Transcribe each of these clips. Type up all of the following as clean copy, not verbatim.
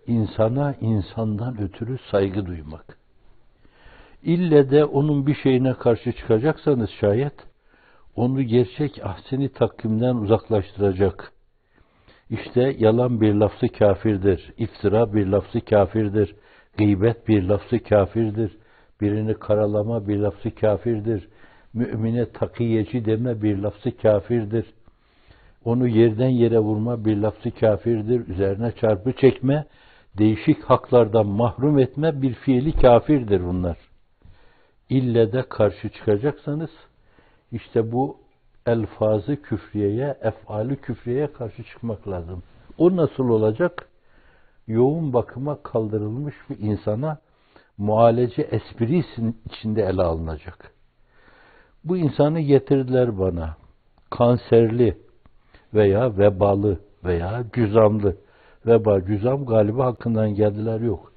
insana insandan ötürü saygı duymak. İlle de onun bir şeyine karşı çıkacaksanız şayet, onu gerçek ahseni takvimden uzaklaştıracak. İşte yalan bir lafzı kafirdir, iftira bir lafzı kafirdir, gıybet bir lafzı kafirdir, birini karalama bir lafzı kafirdir, mümine takiyeci deme bir lafzı kafirdir, onu yerden yere vurma bir lafzı kafirdir, üzerine çarpı çekme, değişik haklardan mahrum etme bir fiili kafirdir bunlar. İlle de karşı çıkacaksanız, işte bu elfazı küfriyeye, ef'ali küfriyeye karşı çıkmak lazım. O nasıl olacak? Yoğun bakıma kaldırılmış bir insana muhalece esprisinin içinde ele alınacak. Bu insanı getirdiler bana. Kanserli veya vebalı veya cüzamlı. Veba, cüzam galiba hakkından geldiler yok.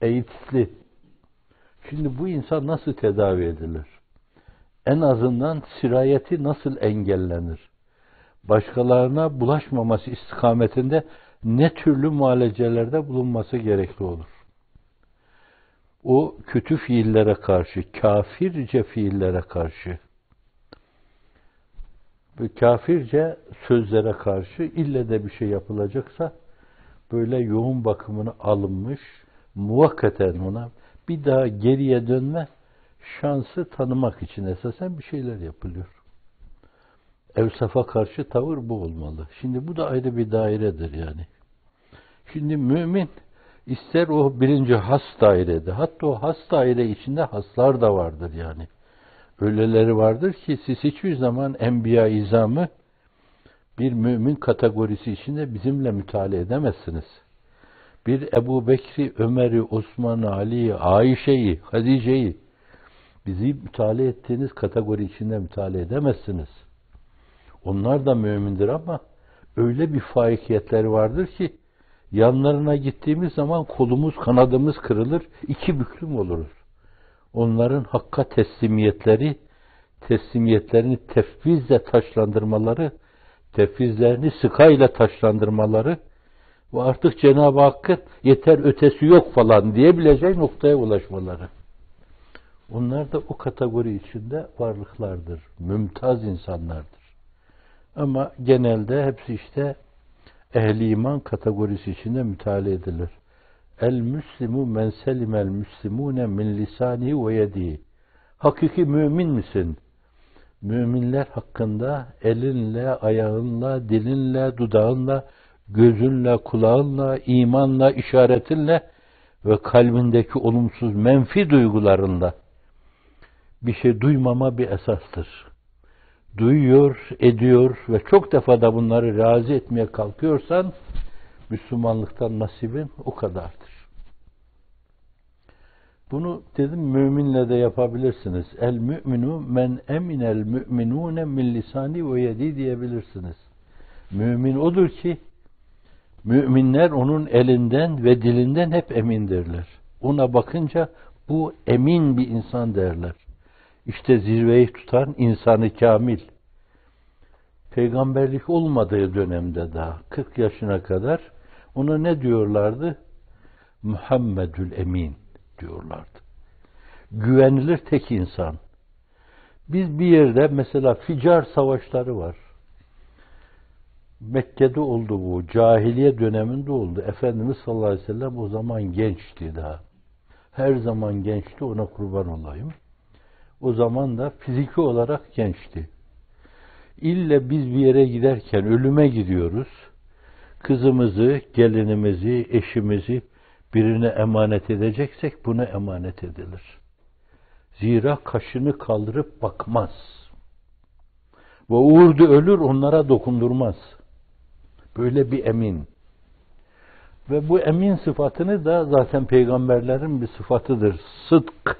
AIDS'li. Şimdi bu insan nasıl tedavi edilir? En azından sirayeti nasıl engellenir? Başkalarına bulaşmaması istikametinde ne türlü mualacelerde bulunması gerekli olur? O kötü fiillere karşı, kafirce fiillere karşı, kafirce sözlere karşı ille de bir şey yapılacaksa, böyle yoğun bakımına alınmış, muvakkaten ona bir daha geriye dönme şansı tanımak için esasen bir şeyler yapılıyor. Evsafa karşı tavır bu olmalı. Şimdi bu da ayrı bir dairedir yani. Şimdi mümin ister o birinci has dairede, hatta o has daire içinde haslar da vardır yani. Öyleleri vardır ki siz hiçbir zaman enbiya izamı bir mümin kategorisi içinde bizimle müteala edemezsiniz. Bir Ebu Bekri, Ömer'i, Osman'ı, Ali'yi, Ayşe'yi, Hadice'yi bizi müteala ettiğiniz kategori içinde müteala edemezsiniz. Onlar da mümindir ama öyle bir faikiyetleri vardır ki yanlarına gittiğimiz zaman kolumuz, kanadımız kırılır, iki büklüm oluruz. Onların hakka teslimiyetlerini tefvizle taşlandırmaları, tefvizlerini sıkayla taşlandırmaları ve artık Cenab-ı Hakk'ın yeter ötesi yok falan diyebileceği noktaya ulaşmaları. Onlar da o kategori içinde varlıklardır, mümtaz insanlardır. Ama genelde hepsi işte ehli iman kategorisi içinde müteala edilir. El-Müslimu men selimel müslimune min lisanihi ve yedihi. Hakiki mümin misin? Müminler hakkında elinle, ayağınla, dilinle, dudağınla, gözünle, kulağınla, imanla, işaretinle ve kalbindeki olumsuz, menfi duygularınla bir şey duymama bir esastır. Duyuyor, ediyor ve çok defa da bunları razı etmeye kalkıyorsan Müslümanlıktan nasibin o kadardır. Bunu dedim müminle de yapabilirsiniz. El müminu men eminel müminune min lisani ve yedi diyebilirsiniz. Mümin odur ki müminler onun elinden ve dilinden hep emindirler. Ona bakınca bu emin bir insan derler. İşte zirveyi tutan insanı kamil. Peygamberlik olmadığı dönemde daha 40 yaşına kadar ona ne diyorlardı? Muhammedül Emin diyorlardı. Güvenilir tek insan. Biz bir yerde mesela Ficar savaşları var. Mekke'de oldu bu. Cahiliye döneminde oldu. Efendimiz sallallahu aleyhi ve sellem o zaman gençti daha. Her zaman gençti, ona kurban olayım. O zaman da fiziki olarak gençti. İlle biz bir yere giderken ölüme gidiyoruz. Kızımızı, gelinimizi, eşimizi birine emanet edeceksek buna emanet edilir. Zira kaşını kaldırıp bakmaz. Ve uğurdu ölür, onlara dokundurmaz. Böyle bir emin. Ve bu emin sıfatını da zaten peygamberlerin bir sıfatıdır. Sıdk,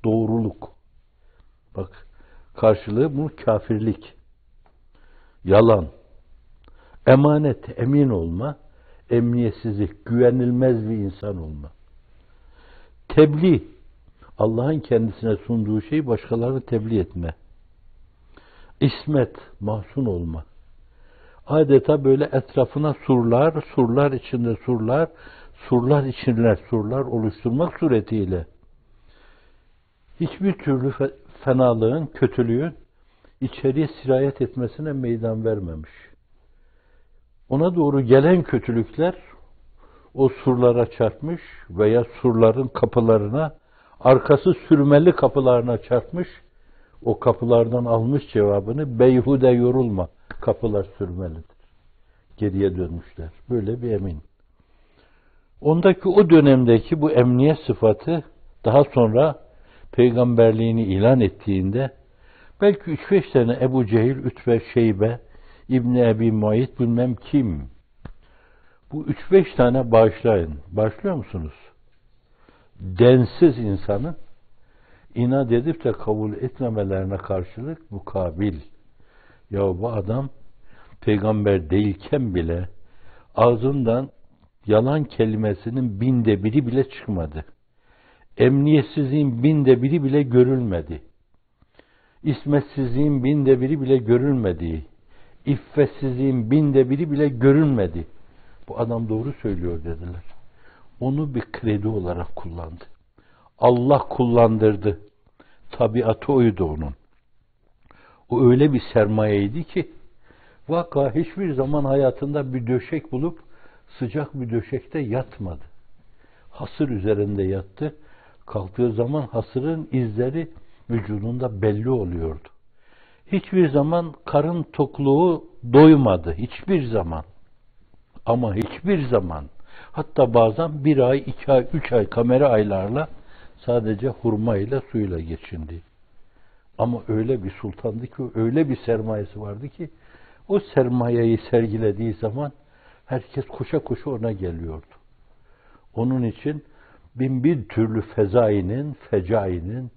doğruluk. Bak, karşılığı bu kafirlik. Yalan. Emanet, emin olma. Emniyetsizlik, güvenilmez bir insan olma. Tebliğ, Allah'ın kendisine sunduğu şeyi başkalarına tebliğ etme. İsmet, mahzun olma. Adeta böyle etrafına surlar, surlar içinde surlar, surlar içinler, surlar oluşturmak suretiyle hiçbir türlü fenalığın, kötülüğün içeriye sirayet etmesine meydan vermemiş. Ona doğru gelen kötülükler o surlara çarpmış veya surların kapılarına, arkası sürmeli kapılarına çarpmış, o kapılardan almış cevabını, beyhude yorulma, kapılar sürmelidir. Geriye dönmüşler. Böyle bir emin. Ondaki o dönemdeki bu emniyet sıfatı daha sonra peygamberliğini ilan ettiğinde belki 3-5 tane Ebu Cehil, Ütbe, Şeybe, İbni Ebi Muayit bilmem kim. Bu 3-5 tane bağışlayın. Bağışlıyor musunuz? Densiz insanın inat edip de kabul etmemelerine karşılık mukabil. Ya bu adam peygamber değilken bile ağzından yalan kelimesinin 1/1000 bile çıkmadı. Emniyetsizliğin 1/1000 bile görülmedi. İsmetsizliğin 1/1000 bile görülmedi. İffetsizliğin 1/1000 bile görülmedi. Bu adam doğru söylüyor dediler. Onu bir kredi olarak kullandı. Allah kullandırdı. Tabiatı oydu onun. O öyle bir sermayeydi ki vaka hiçbir zaman hayatında bir döşek bulup sıcak bir döşekte yatmadı. Hasır üzerinde yattı. Kalktığı zaman hasırın izleri vücudunda belli oluyordu. Hiçbir zaman karın tokluğu doymadı. Hiçbir zaman. Ama hiçbir zaman. Hatta bazen 1 ay, 2 ay, 3 ay kamera aylarla sadece hurma ile suyla geçindi. Ama öyle bir sultandı ki, öyle bir sermayesi vardı ki, o sermayeyi sergilediği zaman herkes koşa koşa ona geliyordu. Onun için bin bir türlü fezainin, fecainin,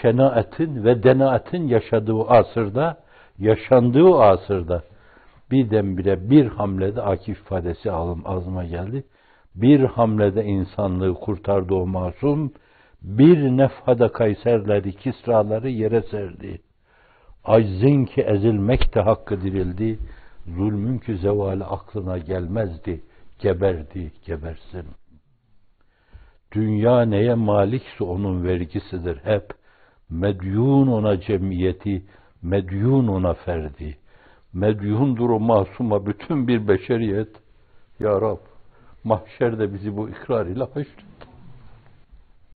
şenaatin ve denaatin yaşandığı asırda birdenbire bir hamlede Akif ifadesi ağzıma geldi. Bir hamlede insanlığı kurtardı o masum, bir nefhada Kayserleri, Kisraları yere serdi. Aczin ki ezilmek de hakkı dirildi, zulmün ki zevali aklına gelmezdi, geberdi, gebersin. Dünya neye malikse onun vergisidir hep, medyun ona cemiyeti, medyun ona ferdi. Medyundur o masuma bütün bir beşeriyet. Ya Rab, mahşerde bizi bu ikrar ile haşret.